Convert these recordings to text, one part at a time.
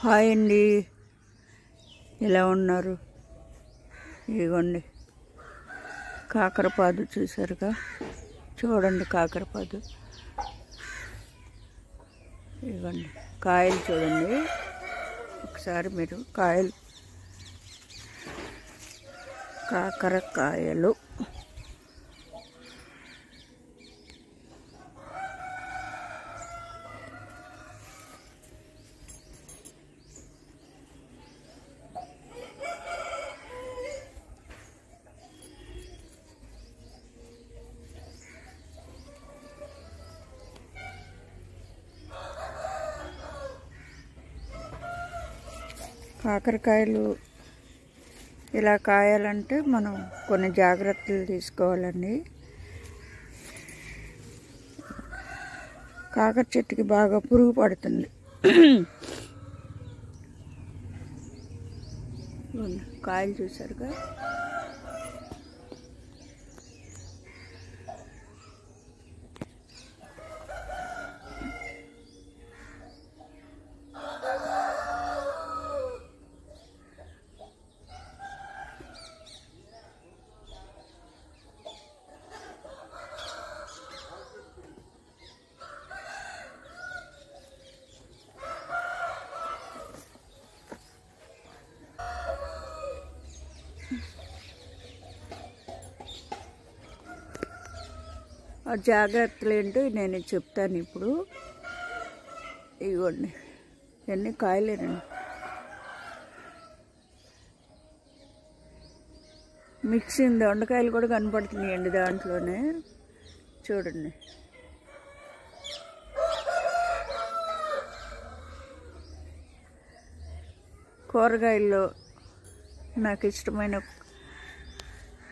Hi అండి, ఎలా ఉన్నారు? ఇదిగోండి కాకరపాదు చూసారుగా, చూడండి కాకరపాదు. ఇదిగోండి కాయలు చూడండి ఒకసారి మీరు, కాయలు కాకరకాయలు. కాకరకాయలు ఇలా కాయాలంటే మనం కొన్ని జాగ్రత్తలు తీసుకోవాలండి. కాకర చెట్టుకి బాగా పురుగు పడుతుంది. కాయలు చూసారుగా, ఆ జాగ్రత్తలు ఏంటో నేను చెప్తాను ఇప్పుడు. ఇవ్వండి ఇవన్నీ కాయలేనండి. మిక్సింగ్ దొండకాయలు కూడా కనపడుతున్నాయండి దాంట్లోనే, చూడండి. కూరగాయల్లో నాకు ఇష్టమైన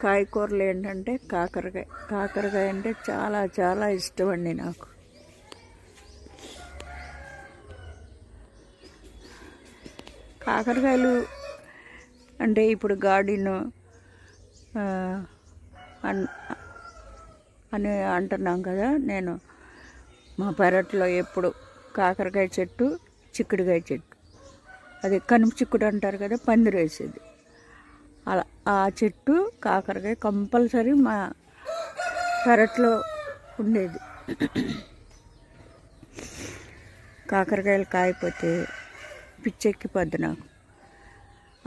కాయకూరలు ఏంటంటే కాకరకాయ. కాకరకాయ అంటే చాలా చాలా ఇష్టం అండి నాకు. కాకరకాయలు అంటే ఇప్పుడు గార్డెన్ అని అంటున్నాం కదా. నేను మా పెరట్లో ఎప్పుడు కాకరకాయ చెట్టు, చిక్కుడుకాయ చెట్టు, అది కనుమ చిక్కుడు అంటారు కదా, పందిరి వేసేది, అలా ఆ చెట్టు కాకరకాయ కంపల్సరీ మా పెరట్లో ఉండేది. కాకరకాయలు కాయపోతే పిచ్చెక్కిపోద్ది నాకు,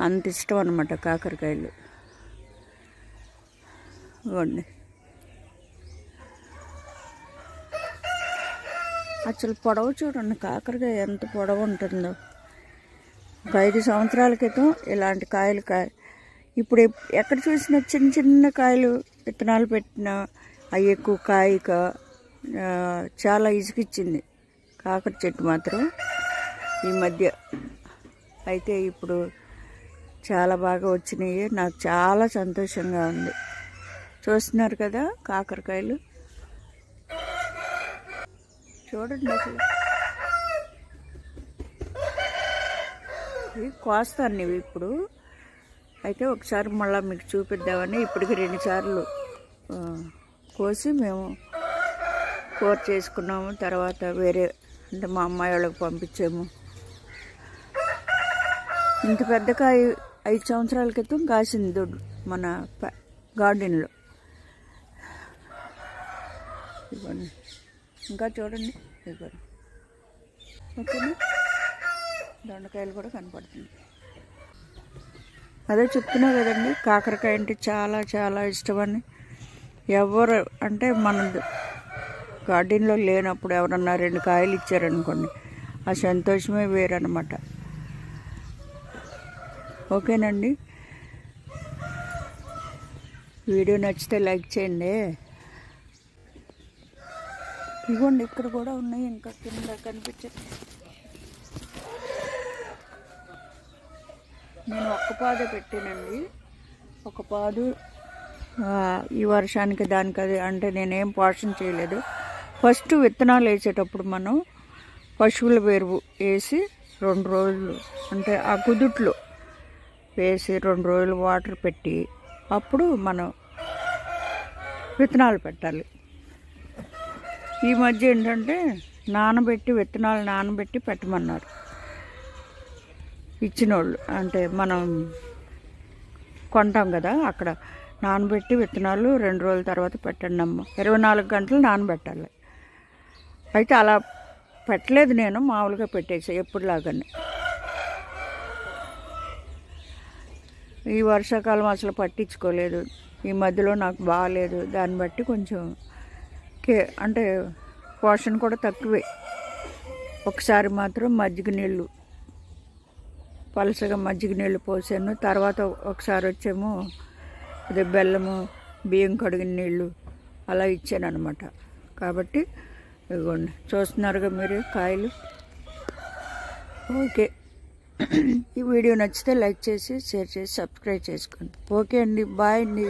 అంత ఇష్టం అన్నమాట కాకరకాయలు. ఇవ్వండి అసలు పొడవు చూడండి, కాకరకాయ ఎంత పొడవు ఉంటుందో. ఒక 5 సంవత్సరాల క్రితం ఇలాంటి కాయలు ఇప్పుడు ఎక్కడ చూసినా చిన్న చిన్న కాయలు విత్తనాలు పెట్టినా అవి ఎక్కువ కాయక చాలా ఇసుకిచ్చింది కాకర చెట్టు మాత్రం ఈ మధ్య. అయితే ఇప్పుడు చాలా బాగా వచ్చినాయి, నాకు చాలా సంతోషంగా ఉంది. చూస్తున్నారు కదా కాకరకాయలు, చూడండి అసలు. ఇవి కోస్తాను ఇవి ఇప్పుడు. అయితే ఒకసారి మళ్ళీ మీకు చూపిద్దామని ఇప్పటికి 2 సార్లు కోసి మేము కూర చేసుకున్నాము. తర్వాత వేరే అంటే మా అమ్మాయి వాళ్ళకి పంపించాము. ఇంత పెద్ద కాయ 5 సంవత్సరాల క్రితం కాసింది దొడ్డు మన గార్డెన్లో. ఇవ్వండి ఇంకా చూడండి, ఇవ్వండి. ఓకేనా, దొండకాయలు కూడా కనపడుతుంది. అదే చెప్తున్నా కదండి, కాకరకాయ అంటే చాలా చాలా ఇష్టమని. ఎవరు అంటే మన గార్డెన్లో లేనప్పుడు ఎవరన్నా 2 కాయలు ఇచ్చారనుకోండి, ఆ సంతోషమే వేరనమాట. ఓకేనండి, వీడియో నచ్చితే లైక్ చేయండి. ఇవ్వండి ఇక్కడ కూడా ఉన్నాయి, ఇంకా కింద కనిపించదు. నేను ఒక్క పాదే పెట్టానండి, ఒక పాదు ఈ వర్షానికి దానికి అది అంటే నేనేం పోషణ చేయలేదు. ఫస్ట్ విత్తనాలు వేసేటప్పుడు మనం పశువుల ఎరువు వేసి 2 రోజులు అంటే ఆ కుదుట్లో వేసి 2 రోజులు వాటర్ పెట్టి అప్పుడు మనం విత్తనాలు పెట్టాలి. ఈ మధ్య ఏంటంటే విత్తనాలు నానబెట్టి పెట్టమన్నారు. ఇచ్చినోళ్ళు అంటే మనం కొంటాం కదా, అక్కడ నానబెట్టి విత్తనాలు 2 రోజుల తర్వాత పెట్టండి అమ్మ, 24 గంటలు నానబెట్టాలి. అయితే అలా పెట్టలేదు నేను, మామూలుగా పెట్టేసా ఎప్పుడులాగానే. ఈ వర్షాకాలం అసలు పట్టించుకోలేదు, ఈ మధ్యలో నాకు బాగాలేదు, దాన్ని బట్టి కొంచెం అంటే పోషణ కూడా తక్కువే. ఒకసారి మాత్రం మజ్జిగ నీళ్ళు, పలసగా మజ్జిగ నీళ్ళు పోసాను. తర్వాత ఒకసారి వచ్చేమో అదే బెల్లము, బియ్యం కడిగిన నీళ్ళు అలా ఇచ్చాను అనమాట. కాబట్టి ఇదిగోండి, చూస్తున్నారుగా మీరు కాయలు. ఓకే, ఈ వీడియో నచ్చితే లైక్ చేసి, షేర్ చేసి, సబ్స్క్రైబ్ చేసుకోండి. ఓకే అండి, బాయ్ అండి.